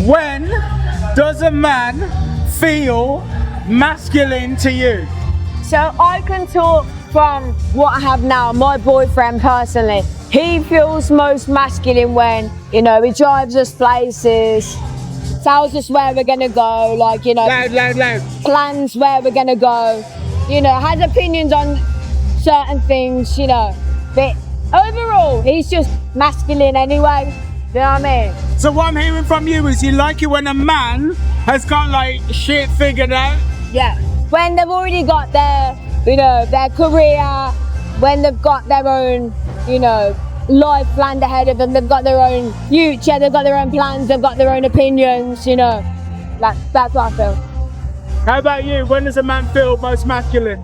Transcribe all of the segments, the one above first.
When does a man feel masculine to you? So I can talk from what I have now, my boyfriend personally. He feels most masculine when, he drives us places, tells us where we're gonna go, Loud. plans where we're gonna go, has opinions on certain things, But overall, he's just masculine anyway, you know what I mean? So what I'm hearing from you is you like it when a man has got shit figured out? Yeah. When they've already got their career, when they've got their own, life planned ahead of them, they've got their own future, they've got their own plans, they've got their own opinions, that's what I feel. How about you? When does a man feel most masculine?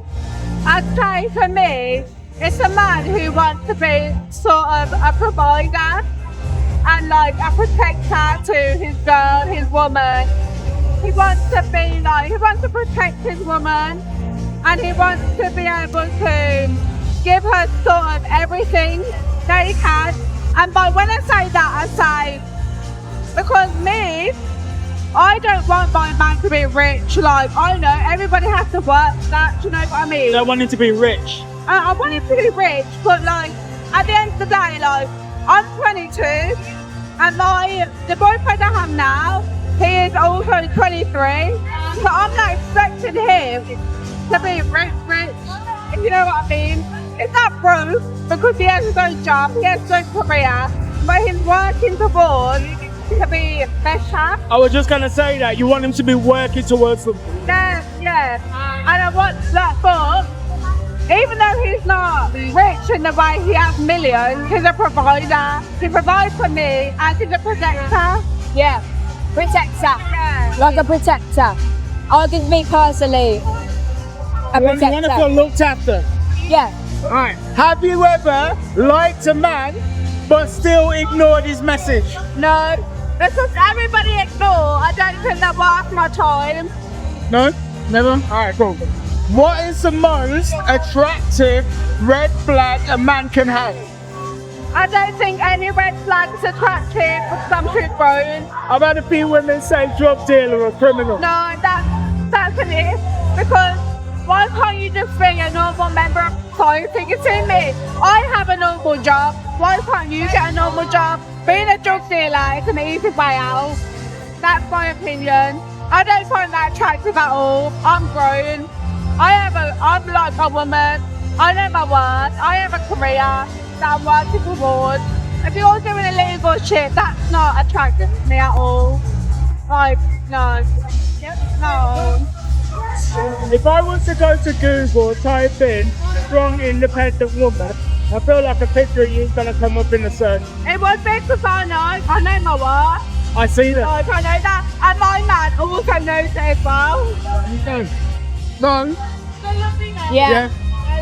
I'd say for me, it's a man who wants to be sort of a provider and a protector to his girl, his woman. He wants to be he wants to protect his woman, and he wants to be able to give her sort of everything that he can. And when I say that, I say, because me, I don't want my man to be rich. I know everybody has to work for that, do you know what I mean? You don't want him to be rich. I want him to be rich, but at the end of the day, I'm 22, and the boyfriend I have now, he is also 23, so I'm not expecting him to be rich, if you know what I mean. It's not broke, because he has no job, he has no career, but he's working towards to be better. I was just going to say that, you want him to be working towards them. Yeah, and I want that, but even though he's not rich in the way he has millions, he's a provider. He provides for me, and he's a protector. Yeah. Protector. Yeah. Like a protector. I'll give me personally a protector. You want to feel looked after? Yeah. Alright. Have you ever liked a man but still ignored his message? No, because everybody ignore. I don't think they're worth my time. No? Never? Alright, cool. What is the most attractive red flag a man can have? I don't think any red flag is attractive because I'm too grown. I've had a few women say drug dealer or criminal. No, that's an it. Because why can't you just bring a normal member of society? You see me? I have a normal job. Why can't you get a normal job? Being a drug dealer is an easy way out. That's my opinion. I don't find that attractive at all. I'm grown. I'm like a woman. I know my worth. I have a career that I'm working towards. If you're doing illegal shit, that's not attractive to me at all. No. No. If I was to go to Google, type in strong independent woman, I feel like a picture of you is going to come up in the search. It was because I know my worth. I see that. I know that. And my man also knows it as well. No. Yeah.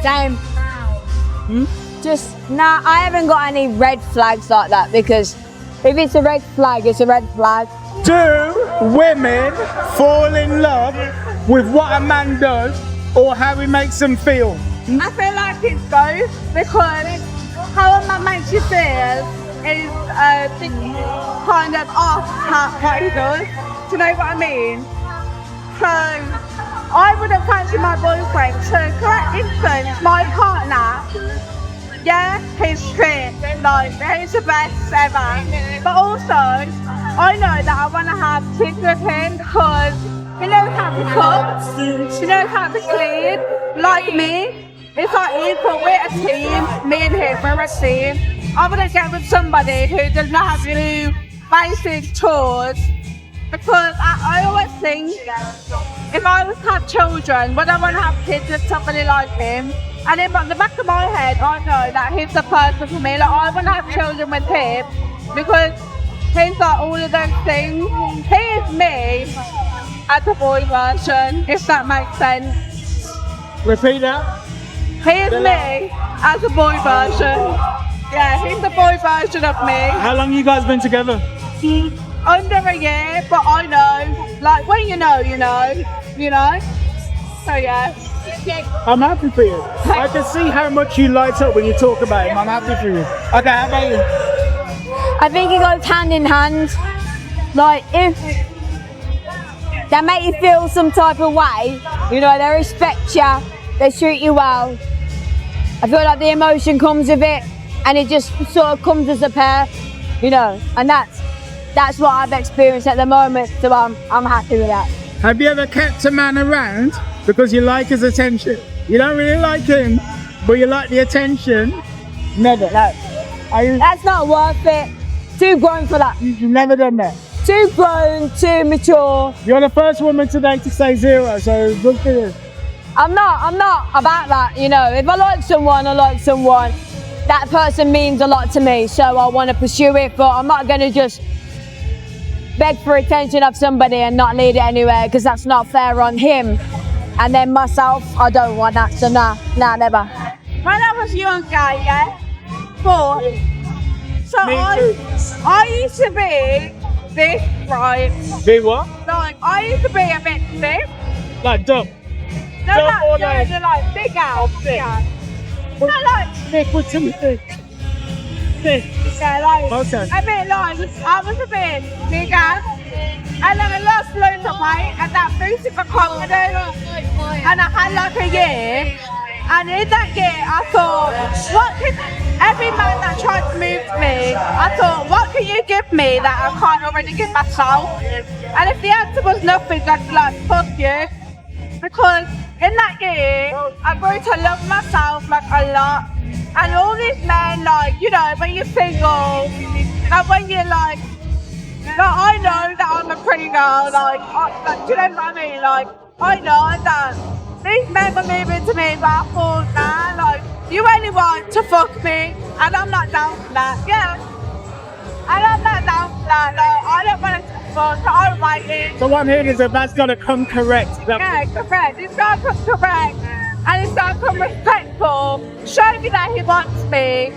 Same. I haven't got any red flags like that, because if it's a red flag, it's a red flag. Do women fall in love with what a man does or how he makes them feel? I feel like it's both, because how a man makes you feel is kind of off what he does. Do you know what I mean? So I wouldn't fancy my boyfriend. So for instance, my partner, yeah, he's great, he's the best ever. But also, I know that I want to have kids with him because he knows how to cook, he knows how to clean, like me. It's equal, we're a team, me and him, we're a team. I want to get with somebody who does not have to do basic chores, because I always think, if I was to have children, would I want to have kids with somebody like him? And in the back of my head, I know that he's the person for me. I want to have children with him because he's got all of those things. He is me as a boy version, if that makes sense. Repeat that. He is me as a boy version. Yeah, he's the boy version of me. How long you guys been together? Under a year, but I know. When you know. So yeah. I'm happy for you. I can see how much you light up when you talk about him. I'm happy for you. Okay, how about you? I think it goes hand in hand. Like, if they make you feel some type of way, you know, they respect you, they treat you well. I feel like the emotion comes with it, and it just sort of comes as a pair, you know, and that's what I've experienced at the moment, so I'm happy with that. Have you ever kept a man around because you like his attention? You don't really like him, but you like the attention? Never. No. That's not worth it. Too grown for that. You've never done that? Too grown, too mature. You're the first woman today to say 0, so good for you. I'm not about that, you know. If I like someone, I like someone. That person means a lot to me, so I want to pursue it, but I'm not going to just beg for attention of somebody and not lead it anywhere, because that's not fair on him. And then myself, I don't want that, so nah, never. When I was younger, yeah, but so I used to be this, right? Be what? Like, I used to be a bit thick. Like dumb. No, Dumb or like bigger. thick? No, like, Thick with Timothy. Thick. yeah, like, Okay. a bit like, I was a bit bigger. And then I lost loads of weight, and that boosted my confidence. And I had like a year. And in that year, I thought, every man that tried to move to me, I thought, what can you give me that I can't already give myself? And if the answer was nothing, I'd be like, fuck you. Because in that year, I grew to love myself like a lot. And all these men, like, you know, when you're single, and when you're like I know that I'm a pretty girl, like, do you know what I mean? Like, I know that these men were moving to me, but I thought, nah, like, you only want to fuck me, and I'm not down for that, yeah. And I'm not down for that, like, I don't want to fuck, I don't like it. So what I'm hearing is that that's got to come correct. Yeah, correct, it's got to come correct, and it's got to come respectful, show me that he wants me.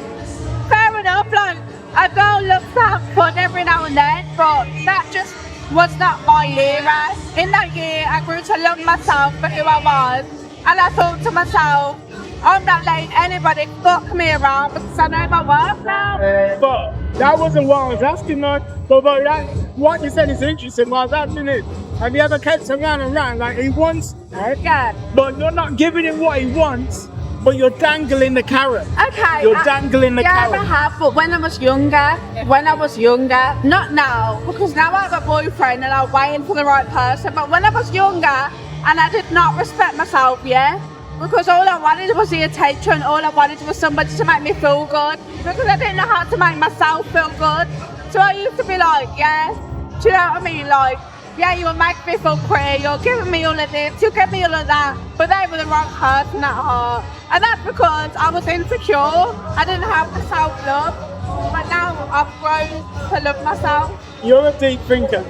Fair enough, like, a girl loves to have fun every now and then, but that just was not my era. In that year, I grew to love myself for who I was, and I thought to myself, I'm not letting anybody fuck me around because I know my worth now. But that wasn't what I was asking, though. But that, what you said is interesting. What I was asking is, have you ever kept a man around like he wants, right? Yeah. But you're not giving him what he wants, but you're dangling the carrot. Okay. You're dangling the carrot. Yeah, I have, but when I was younger, not now, because now I have a boyfriend and I'm waiting for the right person, but when I was younger, and I did not respect myself, yeah? Because all I wanted was the attention, all I wanted was somebody to make me feel good, because I didn't know how to make myself feel good. So I used to be like, yeah, do you know what I mean? Like, yeah, you'll make me feel pretty, you're giving me all of this, you give me all of that, but they were the wrong person at heart. And that's because I was insecure, I didn't have the self-love, but now I've grown to love myself. You're a deep thinker.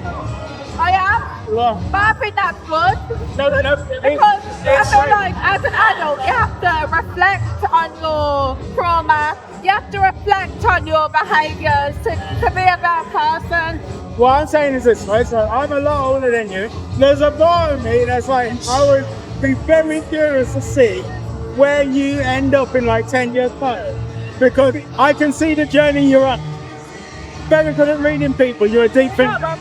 I am, Well, but I think that's good, no. because I feel like as an adult, you have to reflect on your trauma, you have to reflect on your behaviours to be a better person. What I'm saying is this, right? So I'm a lot older than you. There's a part of me that's like, I would be very curious to see where you end up in like 10 years time. Because I can see the journey you're on. Very good at reading people, you're a deep thinker.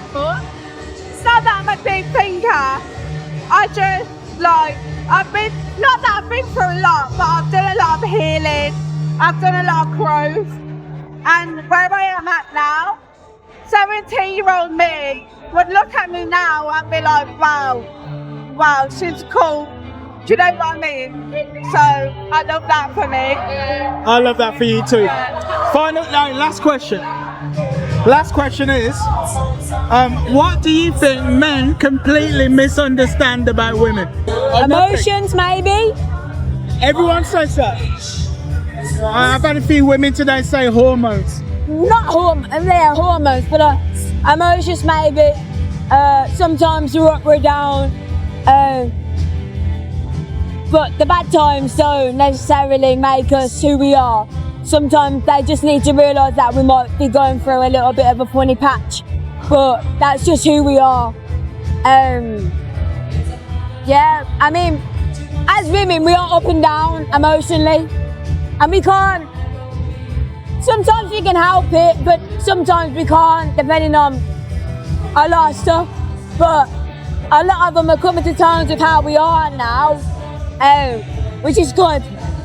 It's not that I'm a deep thinker. I just, like, not that I've been through a lot, but I've done a lot of healing. I've done a lot of growth. And where I am at now, 17-year-old me would look at me now and be like, wow, she's cool. Do you know what I mean? So I love that for me. I love that for you too. Final, last question. Last question is, what do you think men completely misunderstand about women? Emotions, maybe? Everyone says that. I've had a few women today say hormones. Not hormones, but emotions maybe. Sometimes we're up, we're down. But the bad times don't necessarily make us who we are. Sometimes they just need to realise that we might be going through a little bit of a funny patch. But that's just who we are. Yeah, I mean, as women, we are up and down emotionally. And we can't, sometimes we can help it, but sometimes we can't, depending on a lot of stuff, but a lot of them are coming to terms with how we are now, which is good.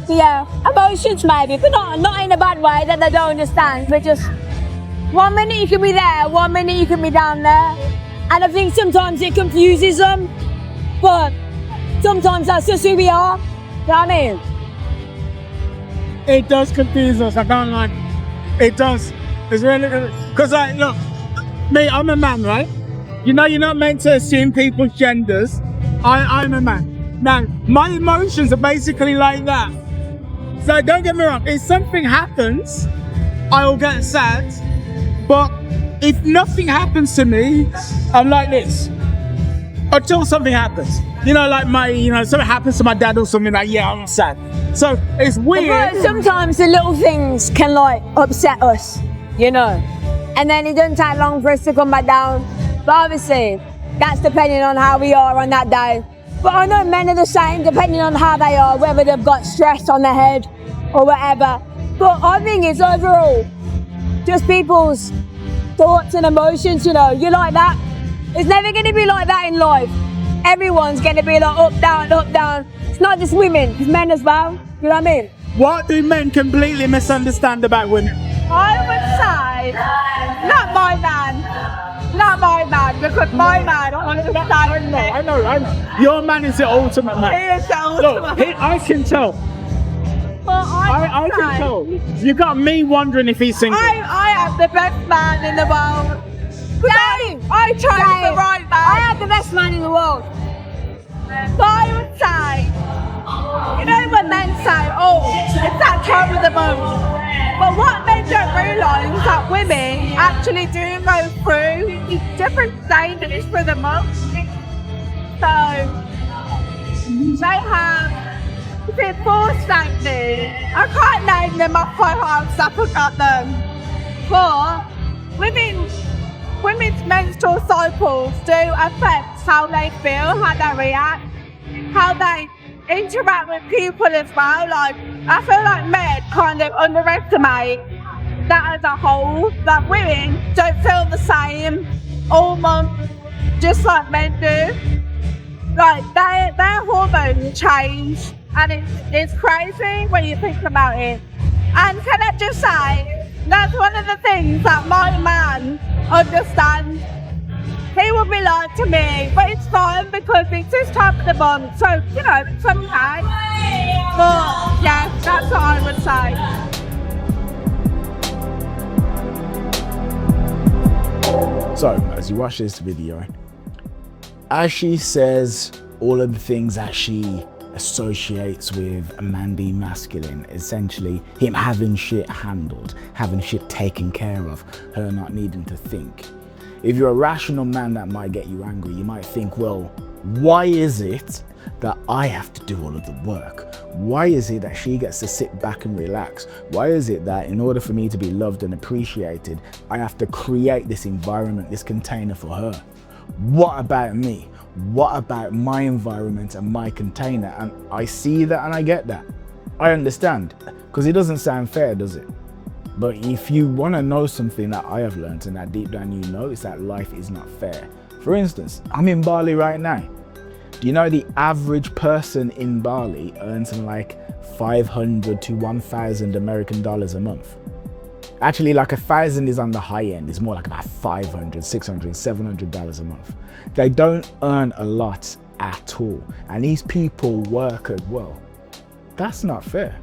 Yeah, emotions maybe, but not in a bad way that they don't understand, but just 1 minute you can be there, 1 minute you can be down there. And I think sometimes it confuses them, but sometimes that's just who we are. You know what I mean? It does confuse us, I can't lie. It does. It's really, because like, look, me, I'm a man, right? You know, you're not meant to assume people's genders. I'm a man. Now, my emotions are basically like that. So don't get me wrong, if something happens, I'll get sad. But if nothing happens to me, I'm like this. Until something happens. You know, like something happens to my dad or something, like, yeah, I'm sad. So it's weird. But sometimes the little things can like upset us, you know. And then it doesn't take long for us to come back down. But obviously, that's depending on how we are on that day. But I know men are the same, depending on how they are, whether they've got stress on their head or whatever. But I think it's overall just people's thoughts and emotions, you know. You like that? It's never going to be like that in life. Everyone's going to be like up, down, up, down. It's not just women, it's men as well. You know what I mean? What do men completely misunderstand about women? I would say, not my man, because my man understands me. I know. Your man is the ultimate man. He is the ultimate. Look, I can tell. Well, I can tell. You got me wondering if he's single. I am the best man in the world. I chose the right man. I am the best man in the world. So I would say, you know when men say, oh, it's that time of the month. But what men don't realise is that women actually do go through different stages for the month. So they have, is it 4 stages? I can't name them off by heart, I forgot them. But women's menstrual cycles do affect how they feel, how they react, how they interact with people as well. Like, I feel like men kind of underestimate that as a whole, that women don't feel the same all month, just like men do. Like, their hormones change, and it's crazy when you think about it. And can I just say, that's one of the things that my man understands. He would be like to me, but it's fine because it's this time of the month, so, you know, it's okay. But, yeah, that's what I would say. So, as you watch this video, as she says all of the things that she associates with a man being masculine, essentially him having shit handled, having shit taken care of, her not needing to think. If you're a rational man, that might get you angry. You might think, well, why is it that I have to do all of the work? Why is it that she gets to sit back and relax? Why is it that in order for me to be loved and appreciated, I have to create this environment, this container for her? What about me? What about my environment and my container? And I see that and I get that. I understand, because it doesn't sound fair, does it? But if you want to know something that I have learned and that deep down you know, it's that life is not fair. For instance, I'm in Bali right now. Do you know the average person in Bali earns something like 500 to 1,000 American dollars a month? Actually, like 1,000 is on the high end. It's more like about 500, 600, $700 a month. They don't earn a lot at all. And these people work as well. That's not fair.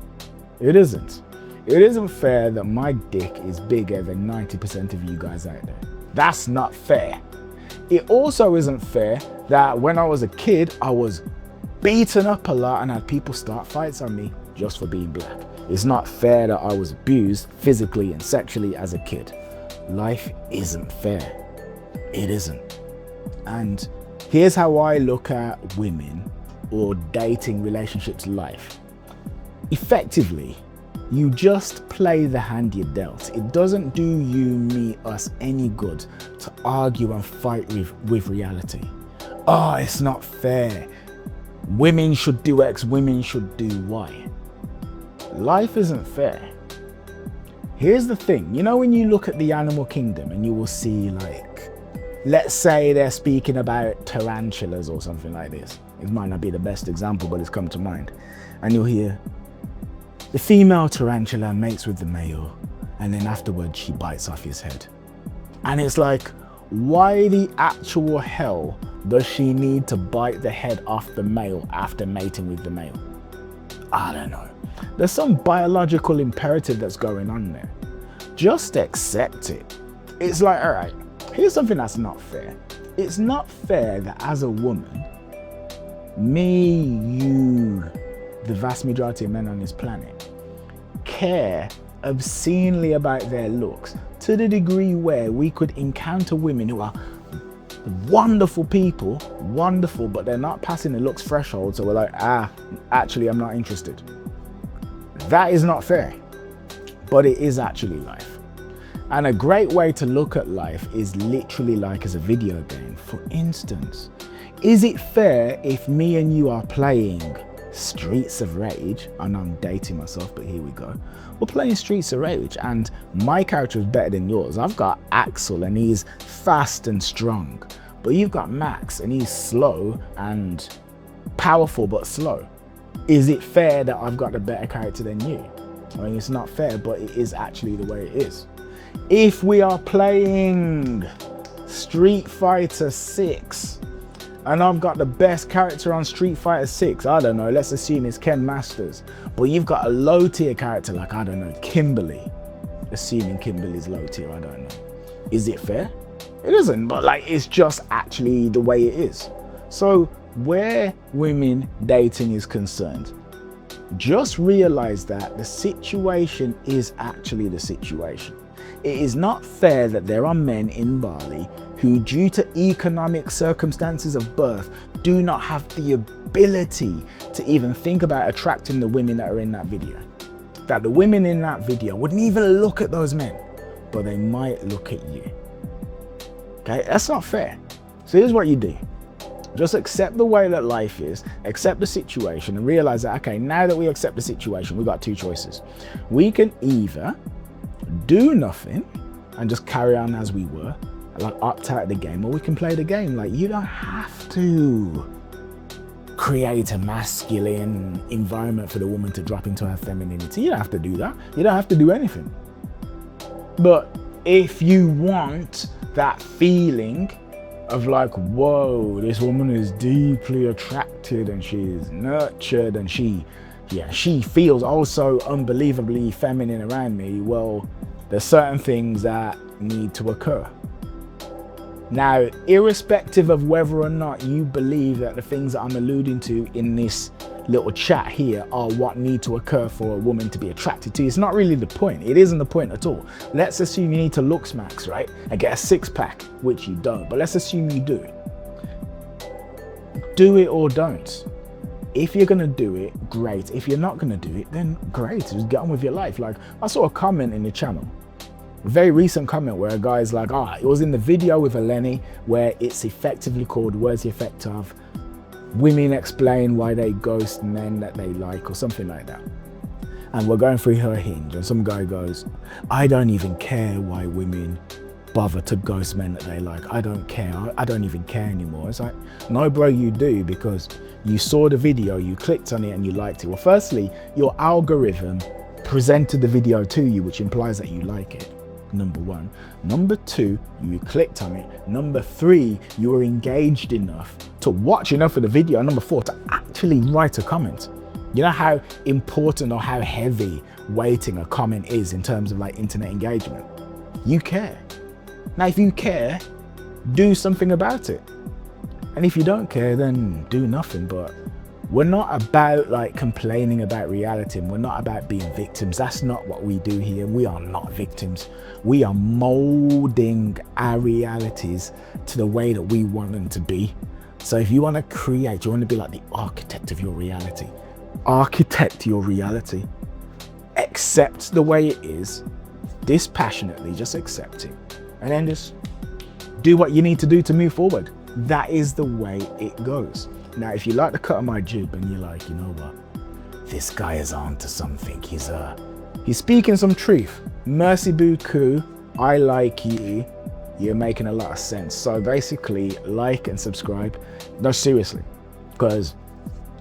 It isn't. It isn't fair that my dick is bigger than 90% of you guys out there. That's not fair. It also isn't fair that when I was a kid, I was beaten up a lot and had people start fights on me just for being black. It's not fair that I was abused physically and sexually as a kid. Life isn't fair. It isn't. And here's how I look at women or dating relationships life. Effectively, you just play the hand you're dealt. It doesn't do you, me, us any good to argue and fight with reality. Oh, it's not fair. Women should do X, women should do Y. Life isn't fair. Here's the thing, you know when you look at the animal kingdom and you will see like let's say they're speaking about tarantulas or something like this. It might not be the best example, but it's come to mind. And you'll hear, the female tarantula mates with the male, and then afterwards she bites off his head. And it's like, why the actual hell does she need to bite the head off the male after mating with the male? I don't know. There's some biological imperative that's going on there. Just accept it. It's like, all right, here's something that's not fair. It's not fair that as a woman, me, you, the vast majority of men on this planet, care obscenely about their looks to the degree where we could encounter women who are wonderful people, wonderful, but they're not passing the looks threshold, so we're like, actually I'm not interested. That is not fair, but it is actually life. And a great way to look at life is literally like as a video game. For instance, is it fair if me and you are playing Streets of Rage? I know I'm dating myself, but here we go. We're playing Streets of Rage and my character is better than yours. I've got Axel and he's fast and strong, but you've got Max and he's slow and powerful but slow. Is it fair that I've got a better character than you? I mean, it's not fair, but it is actually the way it is. If we are playing Street Fighter 6 and I've got the best character on Street Fighter 6, I don't know, let's assume it's Ken Masters, but you've got a low tier character like, I don't know, Kimberly. Assuming Kimberly's low tier, I don't know. Is it fair? It isn't, but like, it's just actually the way it is. So where women dating is concerned, just realize that the situation is actually the situation. It is not fair that there are men in Bali who, due to economic circumstances of birth, do not have the ability to even think about attracting the women that are in that video. That the women in that video wouldn't even look at those men, but they might look at you. Okay, that's not fair. So here's what you do. Just accept the way that life is, accept the situation and realize that, okay, now that we accept the situation, we've got two choices. We can either do nothing and just carry on as we were, like opt out of the game, or we can play the game. Like, you don't have to create a masculine environment for the woman to drop into her femininity. You don't have to do that. You don't have to do anything. But if you want that feeling of like, whoa, this woman is deeply attracted and she's nurtured and she feels also unbelievably feminine around me, well, there's certain things that need to occur. Now, irrespective of whether or not you believe that the things that I'm alluding to in this little chat here are what need to occur for a woman to be attracted to you, it's not really the point. It isn't the point at all. Let's assume you need to look smacks, right? And get a six-pack, which you don't, but let's assume you do. Do it or don't. If you're gonna do it, great. If you're not gonna do it, then great, just get on with your life. Like, I saw a comment in the channel, a very recent comment where a guy's like, it was in the video with Eleni where it's effectively called, where's the effect of women explain why they ghost men that they like, or something like that. And we're going through her hinge and some guy goes, I don't even care why women bother to ghost men that they like. I don't care. I don't even care anymore. It's like, no bro, you do, because you saw the video, you clicked on it and you liked it. Well, firstly, your algorithm presented the video to you, which implies that you like it. Number one. Number two, you clicked on it. Number three, you were engaged enough to watch enough of the video. And number four, to actually write a comment. You know how important or how heavy weighting a comment is in terms of like internet engagement? You care. Now, if you care, do something about it. And if you don't care, then do nothing. But we're not about like complaining about reality, and we're not about being victims. That's not what we do here. We are not victims. We are molding our realities to the way that we want them to be. So if you want to create, you want to be like the architect of your reality. Architect your reality. Accept the way it is, dispassionately, just accept it. And then just do what you need to do to move forward. That is the way it goes. Now, if you like the cut of my jib and you're like, you know what, this guy is on to something. He's speaking some truth. Merci beaucoup. I like you. you're making a lot of sense. So basically, like and subscribe. No, seriously, because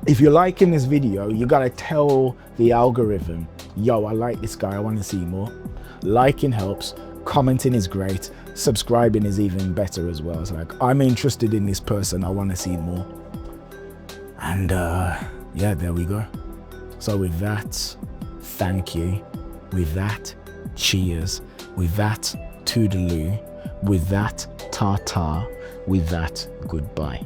if you're liking this video, you gotta tell the algorithm, yo, I like this guy, I want to see more. Liking helps, commenting is great, subscribing is even better as well. It's like, I'm interested in this person, I want to see more. And yeah, there we go. So with that, thank you. With that, cheers. With that, toodaloo. With that, ta-ta. With that, goodbye.